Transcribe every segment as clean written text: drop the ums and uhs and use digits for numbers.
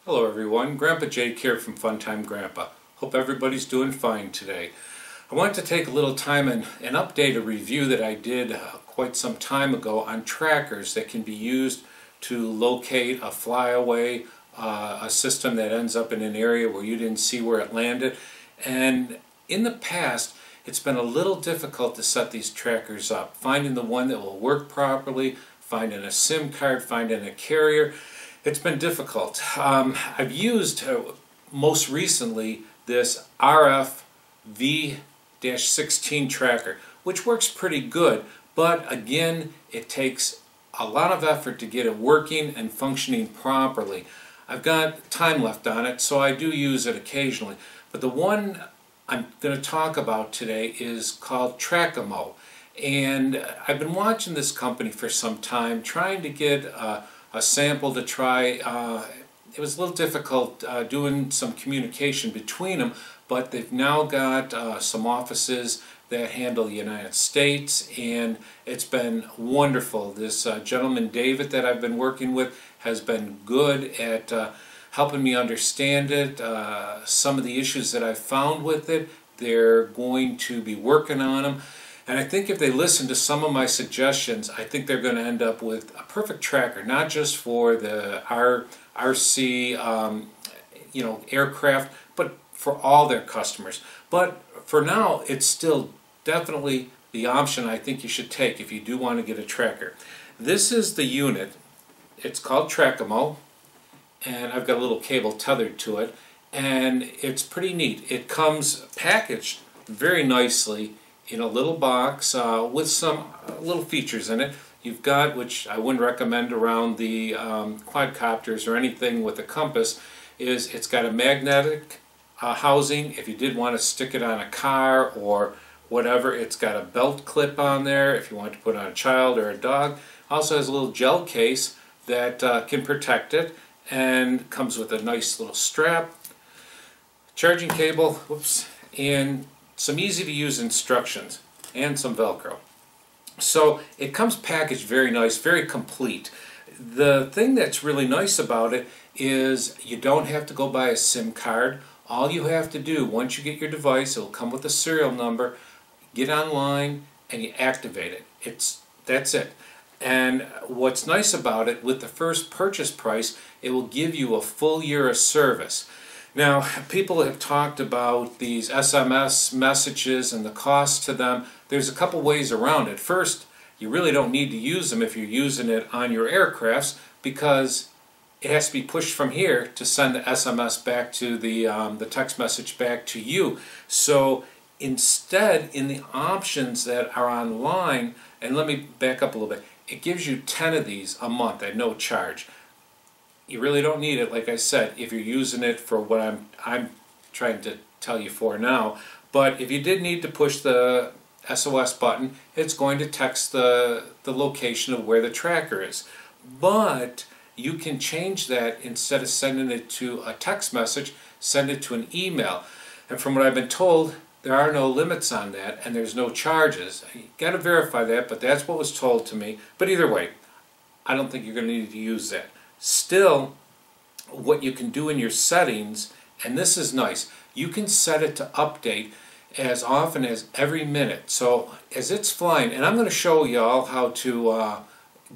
Hello everyone, Grandpa Jake here from Funtime Grandpa. Hope everybody's doing fine today. I wanted to take a little time and update a review that I did quite some time ago on trackers that can be used to locate a flyaway, a system that ends up in an area where you didn't see where it landed. And in the past, it's been a little difficult to set these trackers up. Finding the one that will work properly, finding a SIM card, finding a carrier. It's been difficult. I've used most recently this RF V-16 tracker, which works pretty good, but again, it takes a lot of effort to get it working and functioning properly. I've got time left on it, so I do use it occasionally, but the one I'm going to talk about today is called Trackimo, and I've been watching this company for some time, trying to get a sample to try. It was a little difficult doing some communication between them, but they've now got some offices that handle the United States, and it's been wonderful. This gentleman David that I've been working with has been good at helping me understand it. Some of the issues that I've found with it, they're going to be working on them. And I think if they listen to some of my suggestions, I think they're going to end up with a perfect tracker, not just for the RC aircraft, but for all their customers. But for now, it's still definitely the option I think you should take if you do want to get a tracker. This is the unit. It's called Trackimo, and I've got a little cable tethered to it, and it's pretty neat. It comes packaged very nicely in a little box with some little features in it. You've got, which I wouldn't recommend around the quadcopters or anything with a compass, is it's got a magnetic housing if you did want to stick it on a car or whatever. It's got a belt clip on there if you want to put on a child or a dog. Also has a little gel case that can protect it, and comes with a nice little strap, charging cable, whoops, and some easy to use instructions and some Velcro. So it comes packaged very nice, very complete. The thing that's really nice about it is you don't have to go buy a SIM card. All you have to do, once you get your device, it'll come with a serial number, get online and you activate it. That's it. And what's nice about it, with the first purchase price, it will give you a full year of service. Now, people have talked about these SMS messages and the cost to them. There's a couple ways around it. First, you really don't need to use them if you're using it on your aircrafts, because it has to be pushed from here to send the SMS back to the text message back to you. So instead, in the options that are online, and let me back up a little bit, it gives you 10 of these a month at no charge. You really don't need it, like I said, if you're using it for what I'm trying to tell you for now. But if you did need to push the SOS button, it's going to text the location of where the tracker is. But you can change that. Instead of sending it to a text message, send it to an email. And from what I've been told, there are no limits on that, and there's no charges. You got to verify that, but that's what was told to me. But either way, I don't think you're going to need to use that. Still, what you can do in your settings, and this is nice, you can set it to update as often as every minute. So as it's flying, and I'm going to show you all how to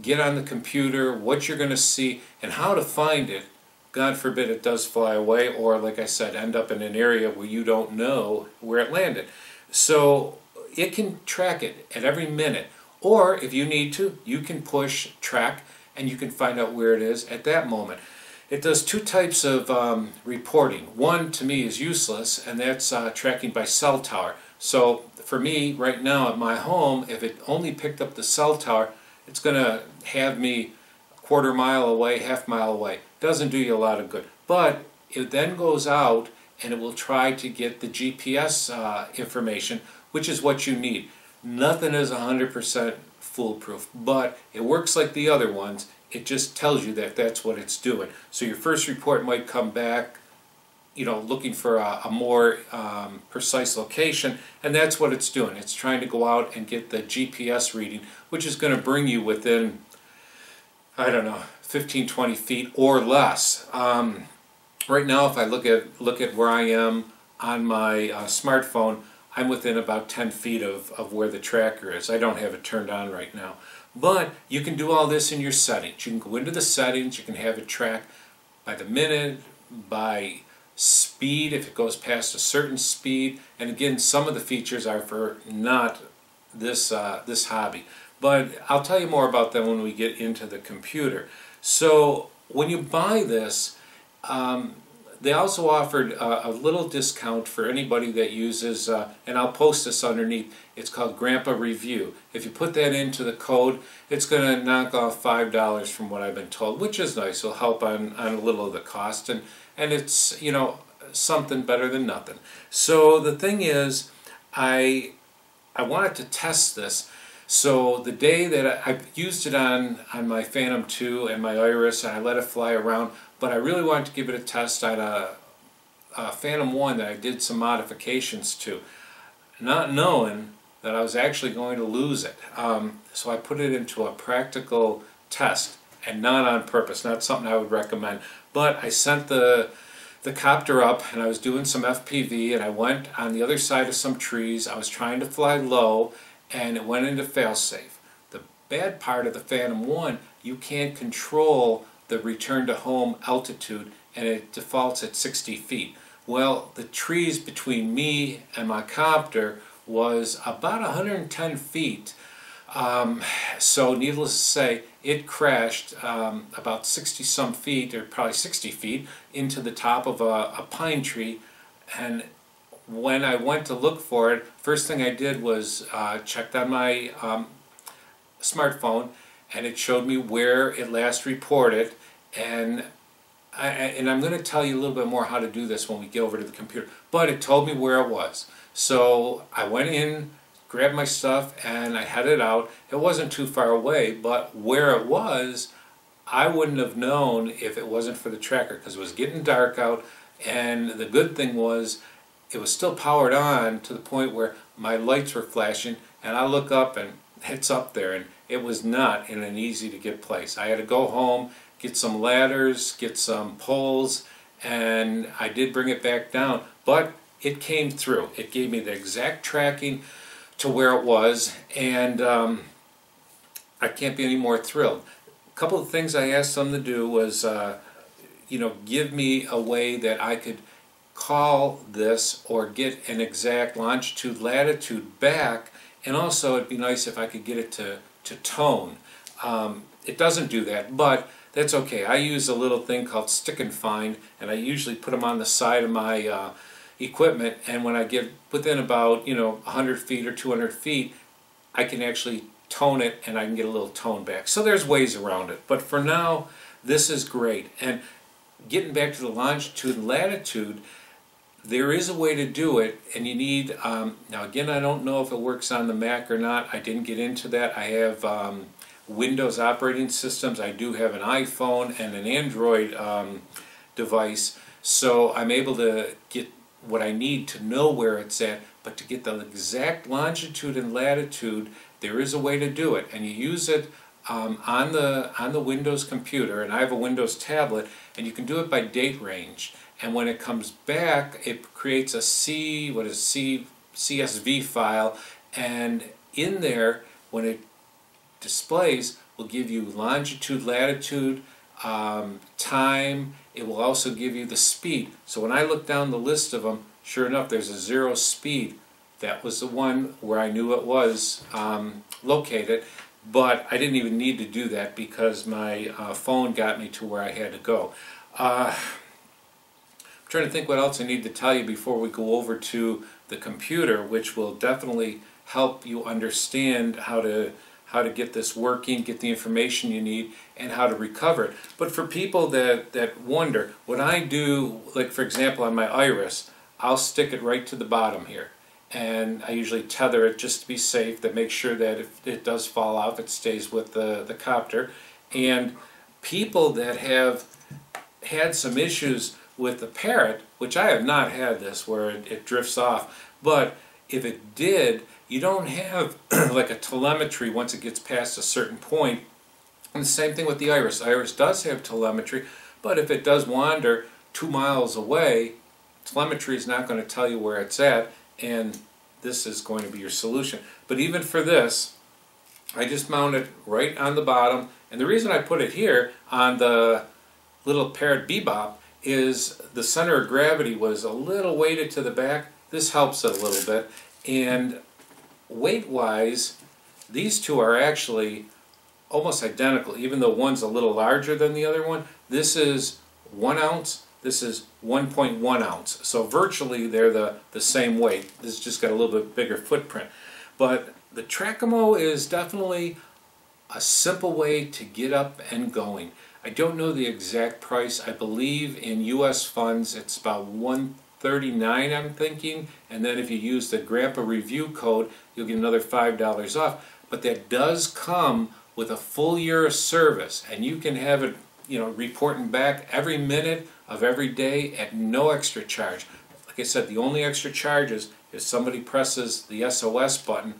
get on the computer, what you're going to see, and how to find it. God forbid it does fly away, or like I said, end up in an area where you don't know where it landed. So it can track it at every minute, or if you need to, you can push track and you can find out where it is at that moment. It does two types of reporting. One, to me, is useless, and that's tracking by cell tower. So for me, right now at my home, if it only picked up the cell tower, it's going to have me a quarter mile away, half mile away. Doesn't do you a lot of good. But it then goes out and it will try to get the GPS information, which is what you need. Nothing is 100% foolproof, but it works like the other ones. It just tells you that that's what it's doing. So your first report might come back, looking for a more precise location, and that's what it's doing. It's trying to go out and get the GPS reading, which is going to bring you within, I don't know, 15, 20 feet or less. Right now, if I look at where I am on my smartphone, I'm within about 10 feet of where the tracker is. I don't have it turned on right now. But you can do all this in your settings. You can go into the settings, you can have it track by the minute, by speed if it goes past a certain speed. And again, some of the features are for not this hobby. But I'll tell you more about them when we get into the computer. So when you buy this, they also offered a little discount for anybody that uses, and I'll post this underneath, it's called GrandpaReview. If you put that into the code, it's going to knock off $5 from what I've been told, which is nice. It'll help on a little of the cost, and it's, you know, something better than nothing. So the thing is, I wanted to test this. So the day that I used it on my Phantom 2 and my Iris, and I let it fly around, but I really wanted to give it a test on a Phantom 1 that I did some modifications to, not knowing that I was actually going to lose it. So I put it into a practical test, and not on purpose, not something I would recommend. But I sent the copter up, and I was doing some FPV, and I went on the other side of some trees. I was trying to fly low, and it went into failsafe. The bad part of the Phantom 1, you can't control the return to home altitude, and it defaults at 60 feet. Well, the trees between me and my copter was about 110 feet. So needless to say, it crashed about 60-some feet, or probably 60 feet, into the top of a pine tree. And when I went to look for it, first thing I did was checked on my smartphone, and it showed me where it last reported. And I'm going to tell you a little bit more how to do this when we get over to the computer. But it told me where it was. So I went in, grabbed my stuff, and I headed out. It wasn't too far away, but where it was, I wouldn't have known if it wasn't for the tracker, because it was getting dark out. And the good thing was, it was still powered on to the point where my lights were flashing, and I look up and it's up there, and it was not in an easy to get place. I had to go home, get some ladders, get some poles, and I did bring it back down, but it came through. It gave me the exact tracking to where it was, and I can't be any more thrilled. A couple of things I asked them to do was, give me a way that I could call this or get an exact longitude, latitude back, and also it'd be nice if I could get it to tone. It doesn't do that, but that's okay. I use a little thing called stick and find, and I usually put them on the side of my equipment, and when I get within about 100 feet or 200 feet, I can actually tone it, and I can get a little tone back. So there's ways around it, but for now, this is great. And getting back to the longitude and latitude, there is a way to do it, and you need, now again, I don't know if it works on the Mac or not. I didn't get into that. I have Windows operating systems. I do have an iPhone and an Android device, so I'm able to get what I need to know where it's at, but to get the exact longitude and latitude, there is a way to do it, and you use it on the Windows computer, and I have a Windows tablet, and you can do it by date range. And when it comes back, it creates a CSV file, and in there, when it displays, will give you longitude, latitude, time. It will also give you the speed. So when I look down the list of them, sure enough, there's a 0 speed. That was the one where I knew it was located, but I didn't even need to do that because my phone got me to where I had to go. Trying to think what else I need to tell you before we go over to the computer, which will definitely help you understand how to get this working, get the information you need, and how to recover it. But for people that wonder, what I do, like for example on my Iris, I'll stick it right to the bottom here, and I usually tether it just to be safe, to make sure that if it does fall off, it stays with the copter. And people that have had some issues with the Parrot, which I have not had this where it drifts off, but if it did, you don't have like a telemetry once it gets past a certain point. And the same thing with the Iris. Iris does have telemetry, but if it does wander, 2 miles away, telemetry is not going to tell you where it's at, and this is going to be your solution. But even for this, I just mount it right on the bottom, and the reason I put it here on the little parrot bebop is the center of gravity was a little weighted to the back. This helps it a little bit, and weight-wise, these two are actually almost identical, even though one's a little larger than the other one. This is 1 ounce, this is 1.1 ounce. So virtually they're the same weight. This has just got a little bit bigger footprint. But the Trackimo is definitely a simple way to get up and going. I don't know the exact price. I believe in US funds it's about $139, I'm thinking, and then if you use the GrandpaReview code, you'll get another $5 off. But that does come with a full year of service, and you can have it, reporting back every minute of every day at no extra charge. Like I said, the only extra charge is if somebody presses the SOS button.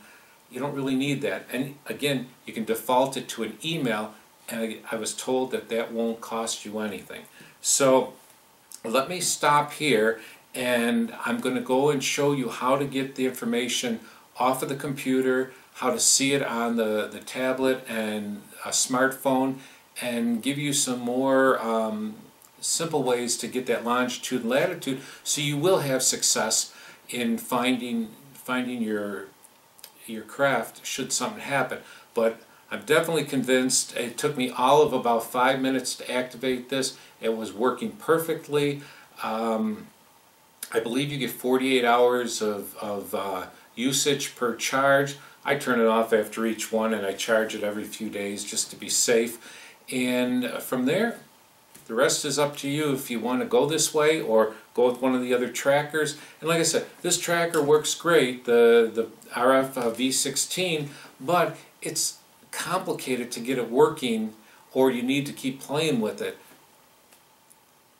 You don't really need that. And again, you can default it to an email, and I was told that that won't cost you anything. So let me stop here, and I'm going to go and show you how to get the information off of the computer, how to see it on the tablet and a smartphone, and give you some more simple ways to get that longitude and latitude, so you will have success in finding your craft should something happen. But I'm definitely convinced. It took me all of about 5 minutes to activate this. It was working perfectly. I believe you get 48 hours of usage per charge. I turn it off after each one, and I charge it every few days just to be safe. And from there, the rest is up to you if you want to go this way or go with one of the other trackers. And like I said, this tracker works great, the RF V16, but it's complicated to get it working, or you need to keep playing with it.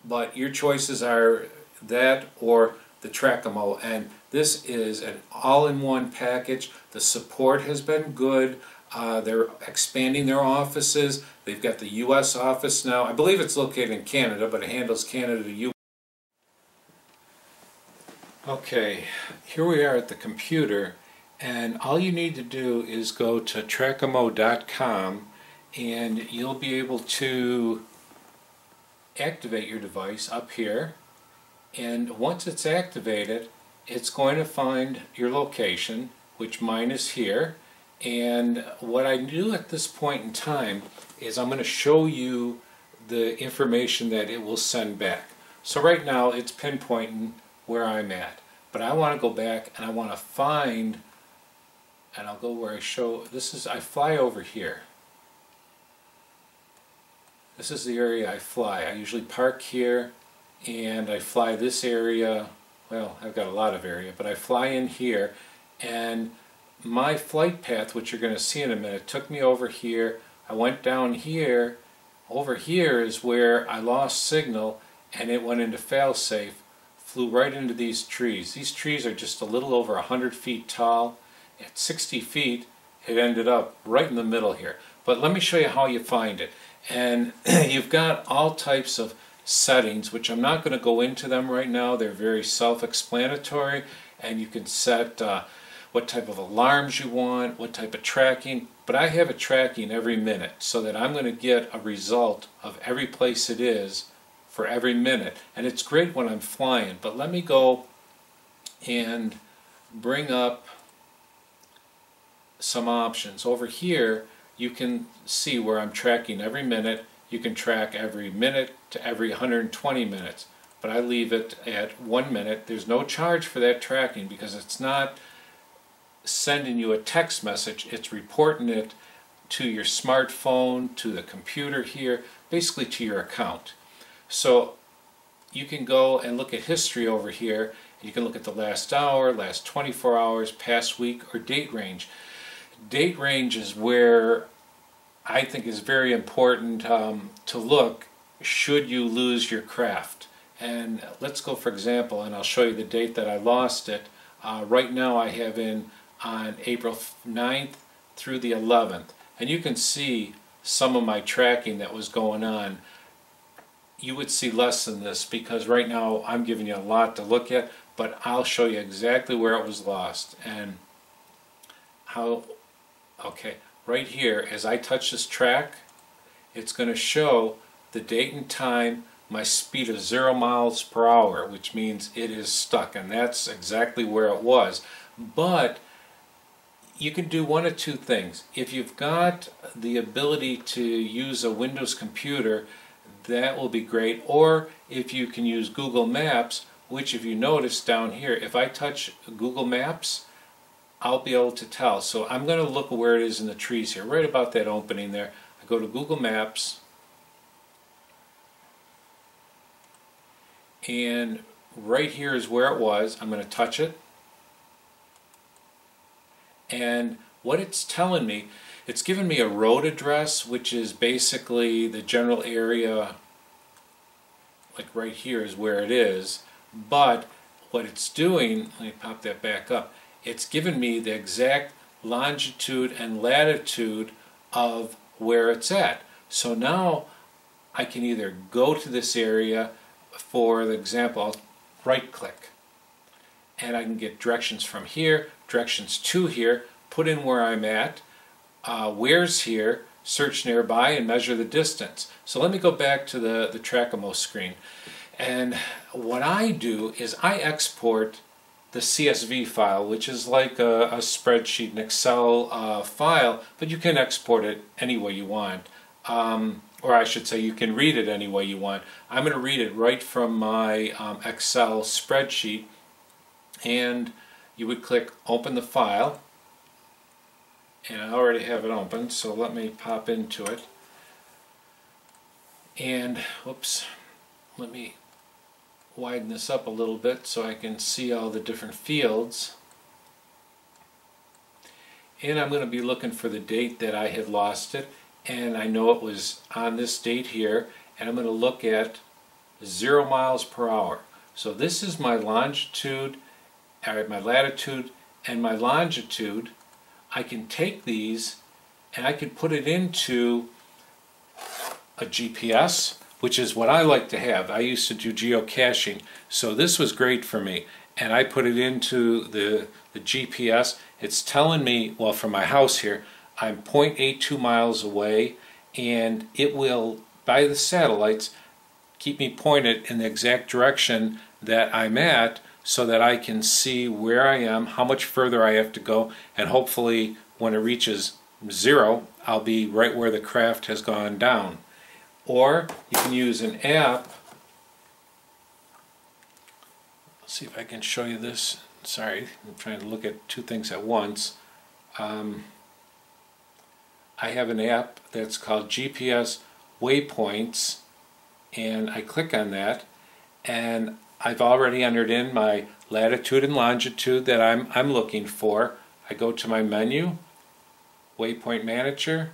But your choices are that or the Trackimo, and this is an all-in-one package. The support has been good. They're expanding their offices. They've got the U.S. office now. I believe it's located in Canada, but it handles Canada to U.S. Okay, here we are at the computer, and all you need to do is go to Trackimo.com, and you'll be able to activate your device up here. And once it's activated, it's going to find your location, which mine is here. And what I do at this point in time is I'm going to show you the information that it will send back. So right now it's pinpointing where I'm at, but I want to go back and I want to find, and I'll go where I show, I fly over here. This is the area I fly. I usually park here, and I fly this area. Well, I've got a lot of area, but I fly in here, and my flight path, which you're going to see in a minute, took me over here. I went down here. Over here is where I lost signal, and it went into failsafe, flew right into these trees. These trees are just a little over 100 feet tall. At 60 feet, it ended up right in the middle here. But let me show you how you find it. And you've got all types of settings, which I'm not going to go into them right now. They're very self-explanatory, and you can set what type of alarms you want, what type of tracking. But I have it tracking every minute so that I'm going to get a result of every place it is for every minute. And it's great when I'm flying. But let me go and bring up some options. Over here you can see where I'm tracking every minute. You can track every minute to every 120 minutes. But I leave it at 1 minute. There's no charge for that tracking because it's not sending you a text message. It's reporting it to your smartphone, to the computer here, basically to your account. So you can go and look at history over here. You can look at the last hour, last 24 hours, past week, or date range. Date range is where I think is very important to look should you lose your craft. And let's go, for example, and I'll show you the date that I lost it. Right now I have in on April 9th through the 11th. And you can see some of my tracking that was going on. you would see less than this, because right now I'm giving you a lot to look at, but I'll show you exactly where it was lost and how. Okay, right here, as I touch this track, it's going to show the date and time, my speed of 0 miles per hour, which means it is stuck, and that's exactly where it was. But you can do one of two things. If you've got the ability to use a Windows computer, that will be great. Or if you can use Google Maps, which if you notice down here, if I touch Google Maps, I'll be able to tell. So I'm going to look where it is in the trees here, right about that opening there. I go to Google Maps, and right here is where it was. I'm going to touch it. And what it's telling me, it's given me a road address, which is basically the general area, like right here is where it is. But what it's doing, let me pop that back up, it's given me the exact longitude and latitude of where it's at. So now I can either go to this area, for the example, I'll right click, and I can get directions from here, directions to here, put in where I'm at, where's here, search nearby, and measure the distance. So let me go back to the Trackimo screen. And what I do is I export the CSV file, which is like a spreadsheet, an Excel file, but you can export it any way you want. Or I should say you can read it any way you want. I'm going to read it right from my Excel spreadsheet, and you would click open the file, and I already have it open, so let me pop into it. And whoops, let me widen this up a little bit so I can see all the different fields. And I'm going to be looking for the date that I had lost it, and I know it was on this date here, and I'm going to look at 0 miles per hour. So this is my longitude, my latitude, and my longitude. I can take these and I can put it into a GPS, which is what I like to have. I used to do geocaching, so this was great for me. And I put it into the GPS. It's telling me, well, from my house here, I'm 0.82 miles away, and it will, by the satellites, keep me pointed in the exact direction that I'm at, so that I can see where I am, how much further I have to go, and hopefully when it reaches 0, I'll be right where the craft has gone down. Or you can use an app. Let's see if I can show you this. Sorry, I'm trying to look at two things at once. I have an app that's called GPS Waypoints, and I click on that, and I've already entered in my latitude and longitude that I'm looking for. I go to my menu, Waypoint Manager,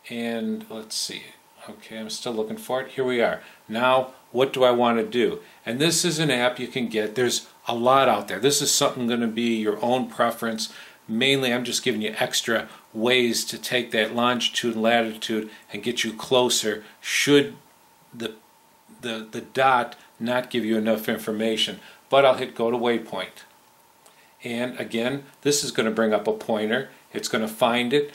and let's see. Okay, I'm still looking for it. Here we are. Now, what do I want to do? And this is an app you can get. There's a lot out there. This is something going to be your own preference. Mainly, I'm just giving you extra ways to take that longitude and latitude and get you closer should the dot not give you enough information. But I'll hit go to waypoint. And again, this is going to bring up a pointer. It's going to find it.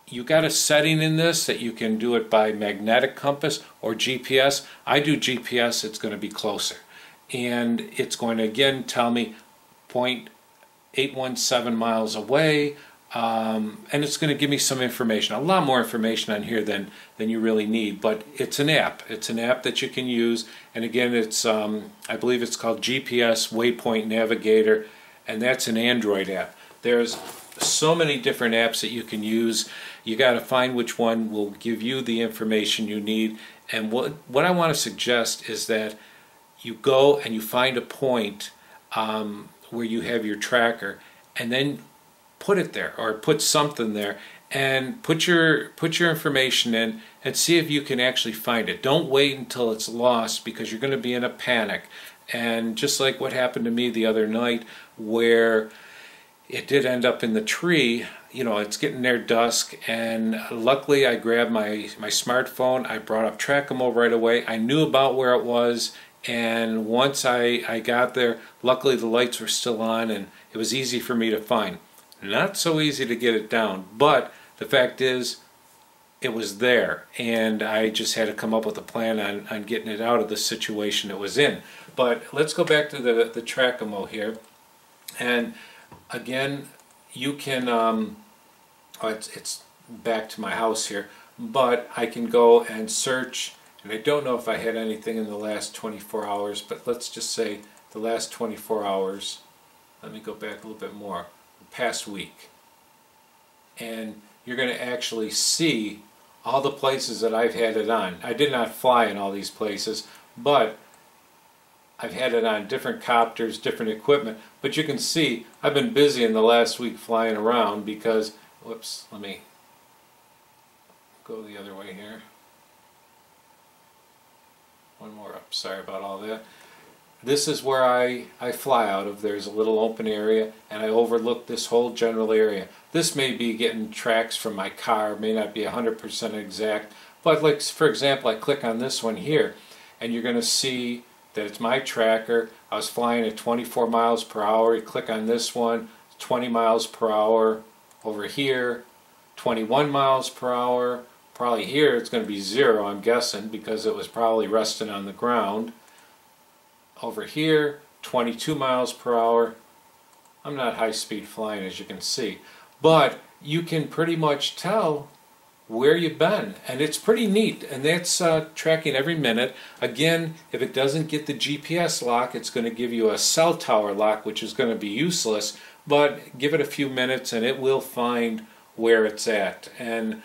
You got a setting in this that you can do it by magnetic compass or GPS. I do GPS, it's going to be closer. And it's going to again tell me 0.817 miles away. And it's going to give me some information, a lot more information on here than you really need, but it's an app. It's an app that you can use, and again, it's I believe it's called GPS Waypoint Navigator, and that's an Android app. There's so many different apps that you can use. You got to find which one will give you the information you need, and what I want to suggest is that you go and you find a point where you have your tracker, and then put it there, or put something there, and put your information in and see if you can actually find it. Don't wait until it's lost, because you're going to be in a panic. And just like what happened to me the other night, where it did end up in the tree, it's getting near dusk, and luckily I grabbed my smartphone. I brought up Trackimo right away. I knew about where it was, and once I got there, luckily the lights were still on and it was easy for me to find. Not so easy to get it down, but the fact is it was there, and I just had to come up with a plan on getting it out of the situation it was in. But let's go back to the Trackimo here, and again, you can it's back to my house here, but I can go and search, and I don't know if I had anything in the last 24 hours, but let's just say the last 24 hours. Let me go back a little bit more, the past week, and you're going to actually see all the places that I've had it on. I did not fly in all these places, but I've had it on different copters, different equipment. But you can see I've been busy in the last week flying around because, whoops, let me go the other way here. One more up, sorry about all that. This is where I fly out of. There's a little open area, and I overlook this whole general area. This may be getting tracks from my car, may not be 100% exact, but like for example, I click on this one here, and you're going to see that it's my tracker. I was flying at 24 miles per hour. You click on this one, 20 miles per hour. Over here, 21 miles per hour. Probably here it's going to be 0, I'm guessing, because it was probably resting on the ground. Over here, 22 miles per hour. I'm not high-speed flying, as you can see, but you can pretty much tell where you've been, and it's pretty neat. And that's tracking every minute. Again, if it doesn't get the GPS lock, it's going to give you a cell tower lock, which is going to be useless, but give it a few minutes and it will find where it's at. And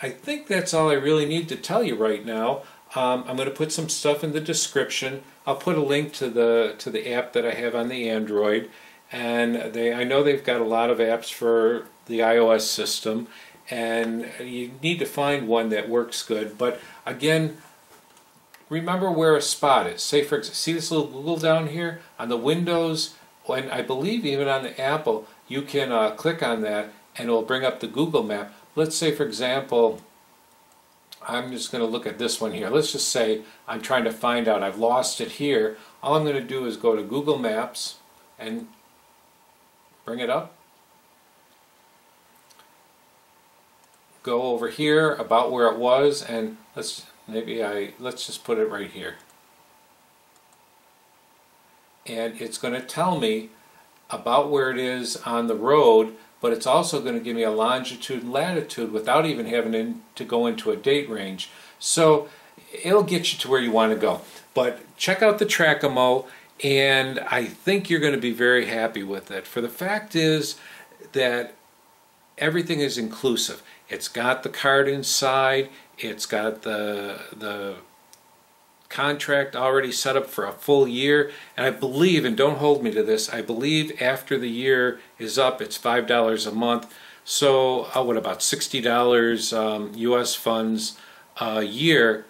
I think that's all I really need to tell you right now. I'm going to put some stuff in the description. I'll put a link to the app that I have on the Android, and I know they've got a lot of apps for the iOS system, and you need to find one that works good. But again, remember where a spot is. Say for example, see this little Google down here on the Windows, and I believe even on the Apple, you can click on that and it will bring up the Google map. Let's say for example, I'm just going to look at this one here. Let's just say I'm trying to find out, I've lost it here. All I'm going to do is go to Google Maps and bring it up. Go over here about where it was, and let's just put it right here. And it's going to tell me about where it is on the road, but it's also going to give me a longitude and latitude without even having to go into a date range. So it'll get you to where you want to go. But check out the Trackimo, and I think you're going to be very happy with it. For the fact is that everything is inclusive. It's got the card inside, it's got the contract already set up for a full year, and I believe, and don't hold me to this, I believe after the year is up it's $5 a month, so what about $60 US funds a year.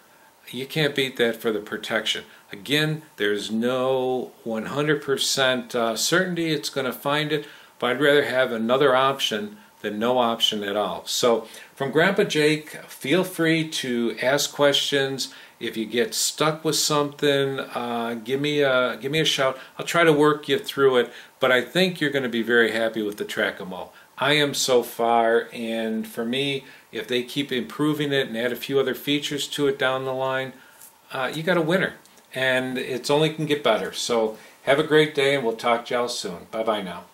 You can't beat that for the protection. Again, there's no 100% certainty it's going to find it, but I'd rather have another option than no option at all. So from Grandpa Jake, feel free to ask questions. If you get stuck with something, give me a shout. I'll try to work you through it, but I think you're going to be very happy with the Trackimo. I am so far, and for me, if they keep improving it and add a few other features to it down the line, you got a winner, and it's only can get better. So have a great day, and we'll talk to y'all soon. Bye-bye now.